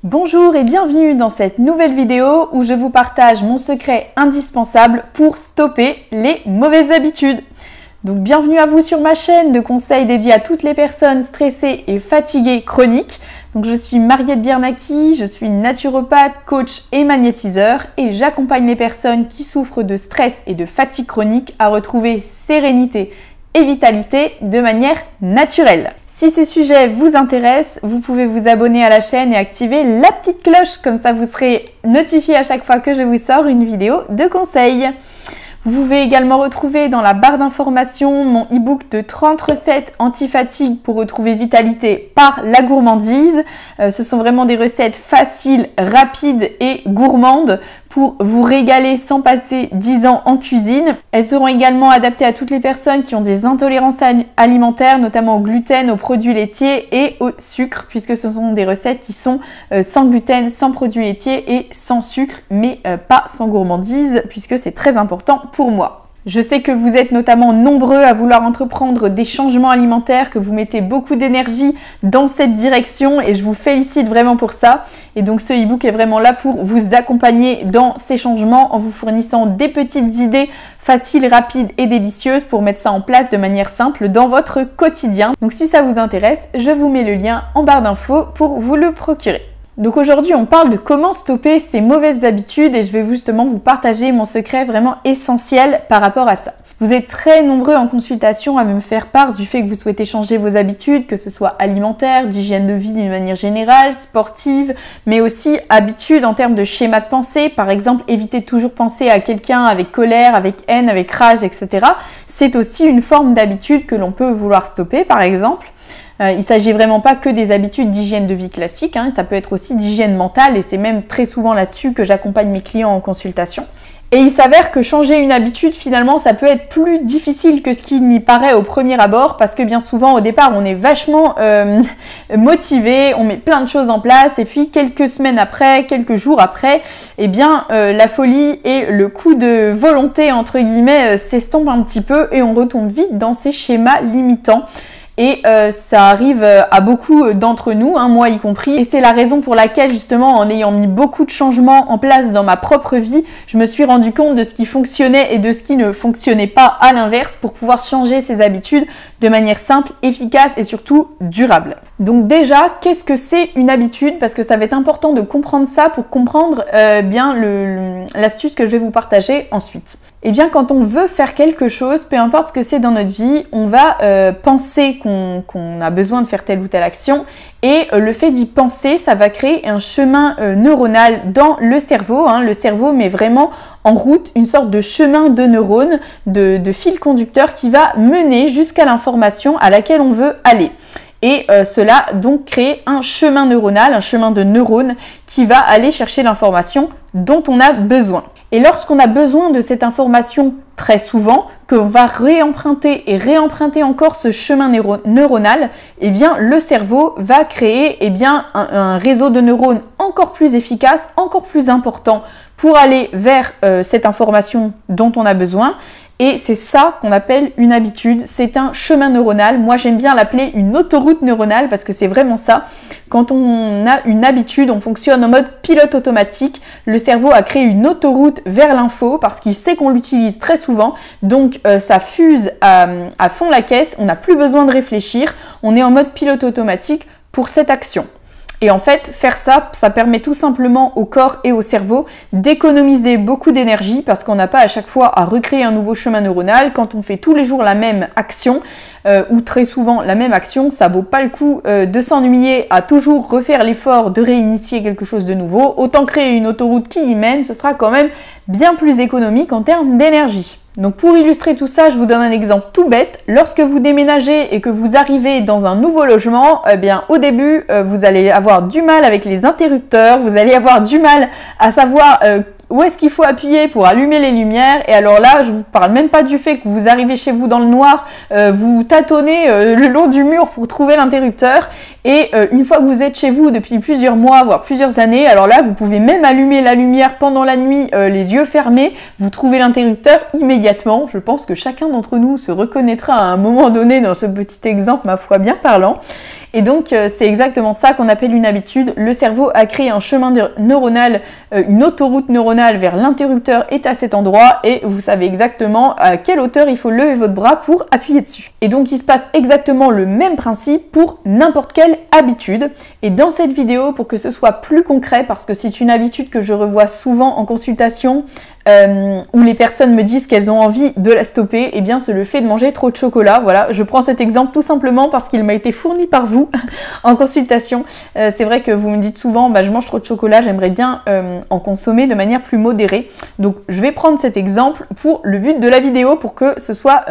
Bonjour et bienvenue dans cette nouvelle vidéo où je vous partage mon secret indispensable pour stopper les mauvaises habitudes. Donc bienvenue à vous sur ma chaîne de conseils dédiés à toutes les personnes stressées et fatiguées chroniques. Donc je suis Mariette Biernacki, je suis naturopathe, coach et magnétiseur et j'accompagne les personnes qui souffrent de stress et de fatigue chronique à retrouver sérénité et vitalité de manière naturelle. Si ces sujets vous intéressent, vous pouvez vous abonner à la chaîne et activer la petite cloche, comme ça vous serez notifié à chaque fois que je vous sors une vidéo de conseils. Vous pouvez également retrouver dans la barre d'informations mon e-book de 30 recettes anti-fatigue pour retrouver vitalité par la gourmandise. Ce sont vraiment des recettes faciles, rapides et gourmandes pour vous régaler sans passer 10 ans en cuisine. Elles seront également adaptées à toutes les personnes qui ont des intolérances alimentaires, notamment au gluten, aux produits laitiers et au sucre, puisque ce sont des recettes qui sont sans gluten, sans produits laitiers et sans sucre, mais pas sans gourmandise, puisque c'est très important pour moi. Je sais que vous êtes notamment nombreux à vouloir entreprendre des changements alimentaires, que vous mettez beaucoup d'énergie dans cette direction et je vous félicite vraiment pour ça. Et donc ce e-book est vraiment là pour vous accompagner dans ces changements en vous fournissant des petites idées faciles, rapides et délicieuses pour mettre ça en place de manière simple dans votre quotidien. Donc si ça vous intéresse, je vous mets le lien en barre d'infos pour vous le procurer. Donc aujourd'hui, on parle de comment stopper ces mauvaises habitudes et je vais justement vous partager mon secret vraiment essentiel par rapport à ça. Vous êtes très nombreux en consultation à me faire part du fait que vous souhaitez changer vos habitudes, que ce soit alimentaire, d'hygiène de vie d'une manière générale, sportive, mais aussi habitudes en termes de schéma de pensée. Par exemple, éviter de toujours penser à quelqu'un avec colère, avec haine, avec rage, etc. C'est aussi une forme d'habitude que l'on peut vouloir stopper, par exemple. Il ne s'agit vraiment pas que des habitudes d'hygiène de vie classique, ça peut être aussi d'hygiène mentale et c'est même très souvent là-dessus que j'accompagne mes clients en consultation. Et il s'avère que changer une habitude, finalement, ça peut être plus difficile que ce qui n'y paraît au premier abord parce que bien souvent, au départ, on est vachement motivé, on met plein de choses en place et puis quelques semaines après, quelques jours après, eh bien, la folie et le coup de volonté, entre guillemets, s'estompent un petit peu et on retombe vite dans ces schémas limitants. Et ça arrive à beaucoup d'entre nous, moi y compris. Et c'est la raison pour laquelle justement en ayant mis beaucoup de changements en place dans ma propre vie, je me suis rendu compte de ce qui fonctionnait et de ce qui ne fonctionnait pas à l'inverse pour pouvoir changer ses habitudes de manière simple, efficace et surtout durable. Donc déjà, qu'est-ce que c'est une habitude? Parce que ça va être important de comprendre ça pour comprendre bien l'astuce que je vais vous partager ensuite. Eh bien, quand on veut faire quelque chose, peu importe ce que c'est dans notre vie, on va penser qu'on a besoin de faire telle ou telle action et le fait d'y penser, ça va créer un chemin neuronal dans le cerveau. Le cerveau met vraiment en route une sorte de chemin de neurones, de fil conducteur qui va mener jusqu'à l'information à laquelle on veut aller. Et cela donc crée un chemin neuronal, un chemin de neurones qui va aller chercher l'information dont on a besoin. Et lorsqu'on a besoin de cette information très souvent, qu'on va réemprunter et réemprunter encore ce chemin neuronal, eh bien le cerveau va créer un réseau de neurones encore plus efficace, encore plus important pour aller vers cette information dont on a besoin. Et c'est ça qu'on appelle une habitude, c'est un chemin neuronal. Moi j'aime bien l'appeler une autoroute neuronale parce que c'est vraiment ça. Quand on a une habitude, on fonctionne en mode pilote automatique. Le cerveau a créé une autoroute vers l'info parce qu'il sait qu'on l'utilise très souvent. Donc ça fuse à fond la caisse, on n'a plus besoin de réfléchir, on est en mode pilote automatique pour cette action. Et en fait, faire ça, ça permet tout simplement au corps et au cerveau d'économiser beaucoup d'énergie parce qu'on n'a pas à chaque fois à recréer un nouveau chemin neuronal. Quand on fait tous les jours la même action, ou très souvent la même action, ça vaut pas le coup de s'ennuyer à toujours refaire l'effort de réinitier quelque chose de nouveau. Autant créer une autoroute qui y mène, ce sera quand même bien plus économique en termes d'énergie. Donc pour illustrer tout ça, je vous donne un exemple tout bête. Lorsque vous déménagez et que vous arrivez dans un nouveau logement, au début, vous allez avoir du mal avec les interrupteurs, vous allez avoir du mal à savoir où est-ce qu'il faut appuyer pour allumer les lumières. Et alors là, je vous parle même pas du fait que vous arrivez chez vous dans le noir, vous tâtonnez le long du mur pour trouver l'interrupteur Et une fois que vous êtes chez vous depuis plusieurs mois, voire plusieurs années, alors là, vous pouvez même allumer la lumière pendant la nuit, les yeux fermés, vous trouvez l'interrupteur immédiatement. Je pense que chacun d'entre nous se reconnaîtra à un moment donné dans ce petit exemple, ma foi, bien parlant. Et donc, c'est exactement ça qu'on appelle une habitude. Le cerveau a créé un chemin neuronal, une autoroute neuronale vers l'interrupteur est à cet endroit et vous savez exactement à quelle hauteur il faut lever votre bras pour appuyer dessus. Et donc, il se passe exactement le même principe pour n'importe quelle habitude. Et dans cette vidéo, pour que ce soit plus concret, parce que c'est une habitude que je revois souvent en consultation, où les personnes me disent qu'elles ont envie de la stopper, et bien c'est le fait de manger trop de chocolat. Voilà, je prends cet exemple tout simplement parce qu'il m'a été fourni par vous en consultation. C'est vrai que vous me dites souvent, je mange trop de chocolat, j'aimerais bien en consommer de manière plus modérée. Donc je vais prendre cet exemple pour le but de la vidéo, pour que ce soit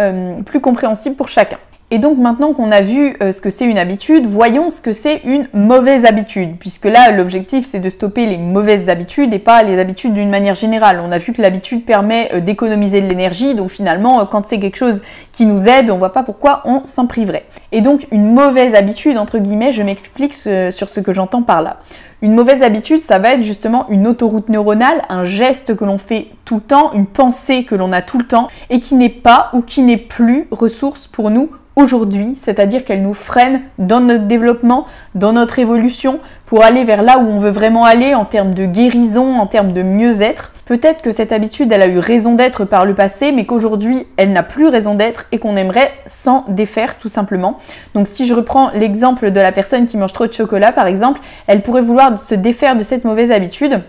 plus compréhensible pour chacun. Et donc maintenant qu'on a vu ce que c'est une habitude, voyons ce que c'est une mauvaise habitude. Puisque là, l'objectif, c'est de stopper les mauvaises habitudes et pas les habitudes d'une manière générale. On a vu que l'habitude permet d'économiser de l'énergie. Donc finalement, quand c'est quelque chose qui nous aide, on voit pas pourquoi on s'en priverait. Et donc une mauvaise habitude, entre guillemets, je m'explique sur ce que j'entends par là. Une mauvaise habitude, ça va être justement une autoroute neuronale, un geste que l'on fait tout le temps, une pensée que l'on a tout le temps et qui n'est pas ou qui n'est plus ressource pour nous aujourd'hui, c'est-à-dire qu'elle nous freine dans notre développement, dans notre évolution, pour aller vers là où on veut vraiment aller en termes de guérison, en termes de mieux-être. Peut-être que cette habitude, elle a eu raison d'être par le passé, mais qu'aujourd'hui, elle n'a plus raison d'être et qu'on aimerait s'en défaire tout simplement. Donc si je reprends l'exemple de la personne qui mange trop de chocolat, par exemple, elle pourrait vouloir se défaire de cette mauvaise habitude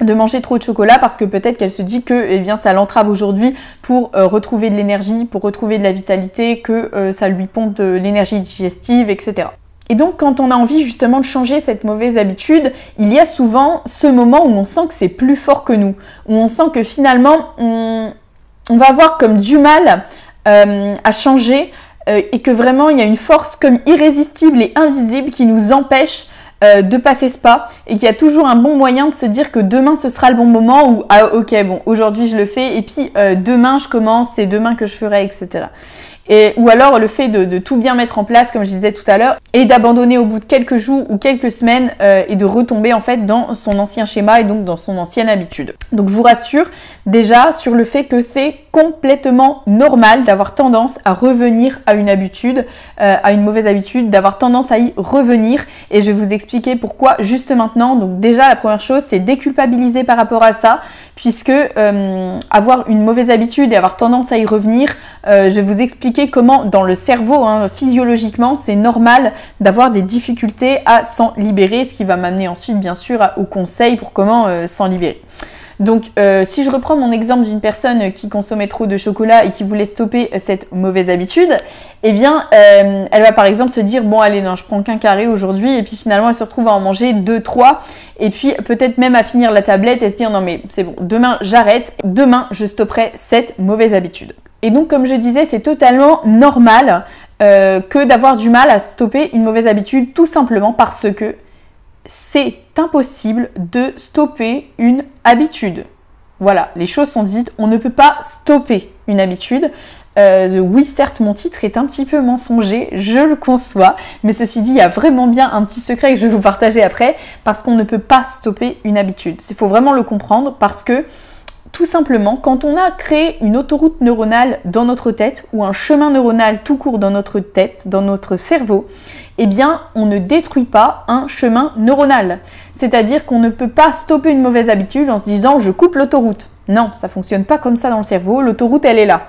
de manger trop de chocolat parce que peut-être qu'elle se dit que ça l'entrave aujourd'hui pour retrouver de l'énergie, pour retrouver de la vitalité, que ça lui pompe de l'énergie digestive, etc. Et donc quand on a envie justement de changer cette mauvaise habitude, il y a souvent ce moment où on sent que c'est plus fort que nous, où on sent que finalement on va avoir comme du mal à changer et que vraiment il y a une force comme irrésistible et invisible qui nous empêche de passer ce pas et qu'il y a toujours un bon moyen de se dire que demain ce sera le bon moment où aujourd'hui je le fais et puis demain je commence, c'est demain que je ferai, etc. Ou alors le fait de tout bien mettre en place, comme je disais tout à l'heure, et d'abandonner au bout de quelques jours ou quelques semaines et de retomber en fait dans son ancien schéma et donc dans son ancienne habitude. Donc je vous rassure déjà sur le fait que c'est complètement normal d'avoir tendance à revenir à une habitude, à une mauvaise habitude, d'avoir tendance à y revenir, et je vais vous expliquer pourquoi juste maintenant. Donc déjà la première chose, c'est déculpabiliser par rapport à ça, puisque avoir une mauvaise habitude et avoir tendance à y revenir, je vais vous expliquer comment dans le cerveau, physiologiquement, c'est normal d'avoir des difficultés à s'en libérer, ce qui va m'amener ensuite bien sûr au conseil pour comment s'en libérer. Donc si je reprends mon exemple d'une personne qui consommait trop de chocolat et qui voulait stopper cette mauvaise habitude, elle va par exemple se dire bon allez non, je prends qu'un carré aujourd'hui, et puis finalement elle se retrouve à en manger 2-3, et puis peut-être même à finir la tablette et se dire non mais c'est bon, demain j'arrête, demain je stopperai cette mauvaise habitude. Et donc comme je disais, c'est totalement normal que d'avoir du mal à stopper une mauvaise habitude, tout simplement parce que c'est impossible de stopper une habitude. Voilà, les choses sont dites, on ne peut pas stopper une habitude. Oui, certes, mon titre est un petit peu mensonger, je le conçois, mais ceci dit, il y a vraiment bien un petit secret que je vais vous partager après, parce qu'on ne peut pas stopper une habitude. Il faut vraiment le comprendre, parce que tout simplement, quand on a créé une autoroute neuronale dans notre tête, ou un chemin neuronal tout court dans notre tête, dans notre cerveau, eh bien, on ne détruit pas un chemin neuronal. C'est-à-dire qu'on ne peut pas stopper une mauvaise habitude en se disant « je coupe l'autoroute ». Non, ça ne fonctionne pas comme ça dans le cerveau, l'autoroute, elle est là.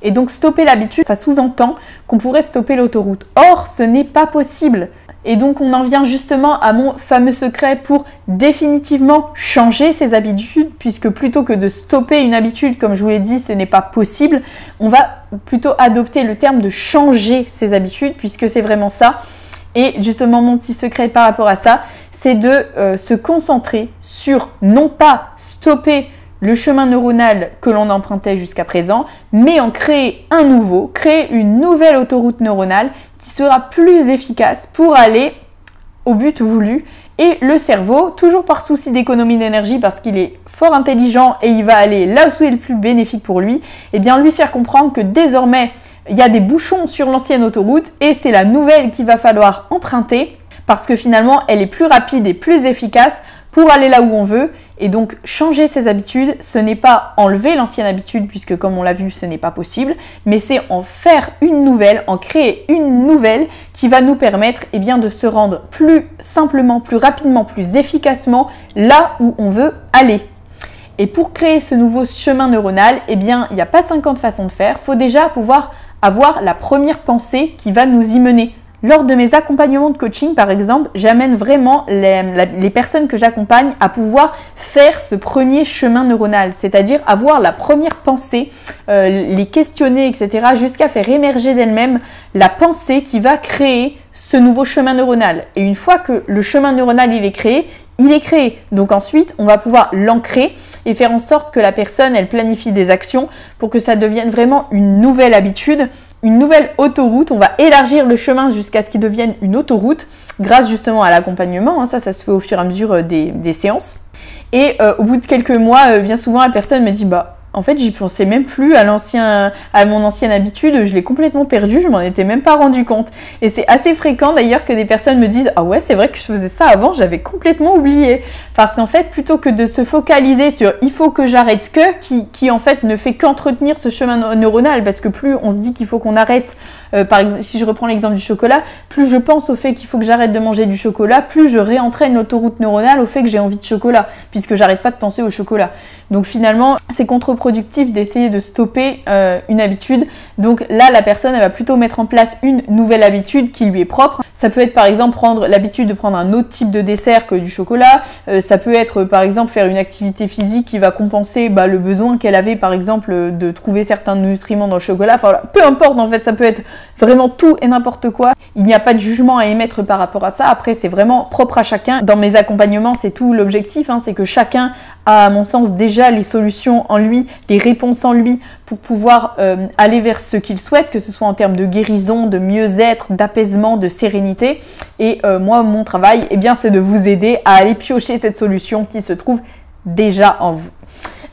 Et donc, stopper l'habitude, ça sous-entend qu'on pourrait stopper l'autoroute. Or, ce n'est pas possible. Et donc on en vient justement à mon fameux secret pour définitivement changer ses habitudes, puisque plutôt que de stopper une habitude, comme je vous l'ai dit, ce n'est pas possible, on va plutôt adopter le terme de changer ses habitudes, puisque c'est vraiment ça. Et justement mon petit secret par rapport à ça, c'est de se concentrer sur non pas stopper le chemin neuronal que l'on empruntait jusqu'à présent, mais en créer un nouveau, créer une nouvelle autoroute neuronale qui sera plus efficace pour aller au but voulu. Et le cerveau, toujours par souci d'économie d'énergie, parce qu'il est fort intelligent et il va aller là où il est le plus bénéfique pour lui, et bien lui faire comprendre que désormais il y a des bouchons sur l'ancienne autoroute et c'est la nouvelle qu'il va falloir emprunter parce que finalement elle est plus rapide et plus efficace pour aller là où on veut. Et donc changer ses habitudes, ce n'est pas enlever l'ancienne habitude puisque comme on l'a vu ce n'est pas possible, mais c'est en faire une nouvelle, en créer une nouvelle qui va nous permettre de se rendre plus simplement, plus rapidement, plus efficacement là où on veut aller. Et pour créer ce nouveau chemin neuronal, il n'y a pas 50 façons de faire, il faut déjà pouvoir avoir la première pensée qui va nous y mener. Lors de mes accompagnements de coaching, par exemple, j'amène vraiment les personnes que j'accompagne à pouvoir faire ce premier chemin neuronal, c'est-à-dire avoir la première pensée, les questionner, etc., jusqu'à faire émerger d'elle-même la pensée qui va créer ce nouveau chemin neuronal. Et une fois que le chemin neuronal il est créé, donc ensuite, on va pouvoir l'ancrer et faire en sorte que la personne, elle planifie des actions pour que ça devienne vraiment une nouvelle habitude, une nouvelle autoroute. On va élargir le chemin jusqu'à ce qu'il devienne une autoroute grâce justement à l'accompagnement. Ça se fait au fur et à mesure des séances. Et au bout de quelques mois, bien souvent, la personne me dit en fait, j'y pensais même plus à mon ancienne habitude, je l'ai complètement perdue, je m'en étais même pas rendu compte. Et c'est assez fréquent d'ailleurs que des personnes me disent « Ah ouais, c'est vrai que je faisais ça avant, j'avais complètement oublié. » Parce qu'en fait, plutôt que de se focaliser sur « il faut que j'arrête que », qui en fait ne fait qu'entretenir ce chemin neuronal, parce que plus on se dit qu'il faut qu'on arrête, par exemple, si je reprends l'exemple du chocolat, plus je pense au fait qu'il faut que j'arrête de manger du chocolat, plus je réentraîne l'autoroute neuronale au fait que j'ai envie de chocolat, puisque j'arrête pas de penser au chocolat. Donc finalement, c'est contre-productif d'essayer de stopper une habitude. Donc là, la personne, elle va plutôt mettre en place une nouvelle habitude qui lui est propre. Ça peut être par exemple prendre l'habitude de prendre un autre type de dessert que du chocolat. Ça peut être par exemple faire une activité physique qui va compenser le besoin qu'elle avait par exemple de trouver certains nutriments dans le chocolat. Enfin voilà, peu importe en fait, ça peut être vraiment tout et n'importe quoi. Il n'y a pas de jugement à émettre par rapport à ça. Après, c'est vraiment propre à chacun. Dans mes accompagnements, c'est tout l'objectif, c'est que chacun a, à mon sens, déjà les solutions en lui, les réponses en lui pour pouvoir aller vers ce qu'il souhaite, que ce soit en termes de guérison, de mieux-être, d'apaisement, de sérénité. Et moi, mon travail, c'est de vous aider à aller piocher cette solution qui se trouve déjà en vous.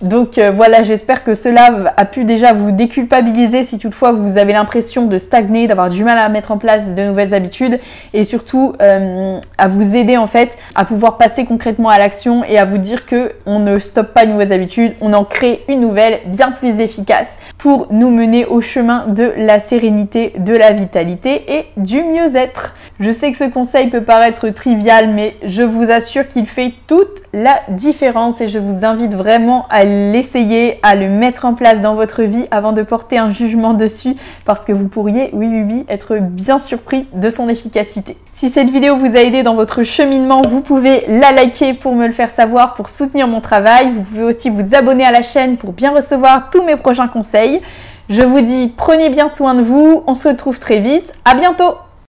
Donc voilà, j'espère que cela a pu déjà vous déculpabiliser si toutefois vous avez l'impression de stagner, d'avoir du mal à mettre en place de nouvelles habitudes et surtout à vous aider en fait à pouvoir passer concrètement à l'action et à vous dire que on ne stoppe pas une nouvelle habitude, on en crée une nouvelle bien plus efficace pour nous mener au chemin de la sérénité, de la vitalité et du mieux-être. Je sais que ce conseil peut paraître trivial, mais je vous assure qu'il fait toute la différence et je vous invite vraiment à l'essayer, à le mettre en place dans votre vie avant de porter un jugement dessus parce que vous pourriez, oui, être bien surpris de son efficacité. Si cette vidéo vous a aidé dans votre cheminement, vous pouvez la liker pour me le faire savoir, pour soutenir mon travail. Vous pouvez aussi vous abonner à la chaîne pour bien recevoir tous mes prochains conseils. Je vous dis, prenez bien soin de vous, on se retrouve très vite, à bientôt!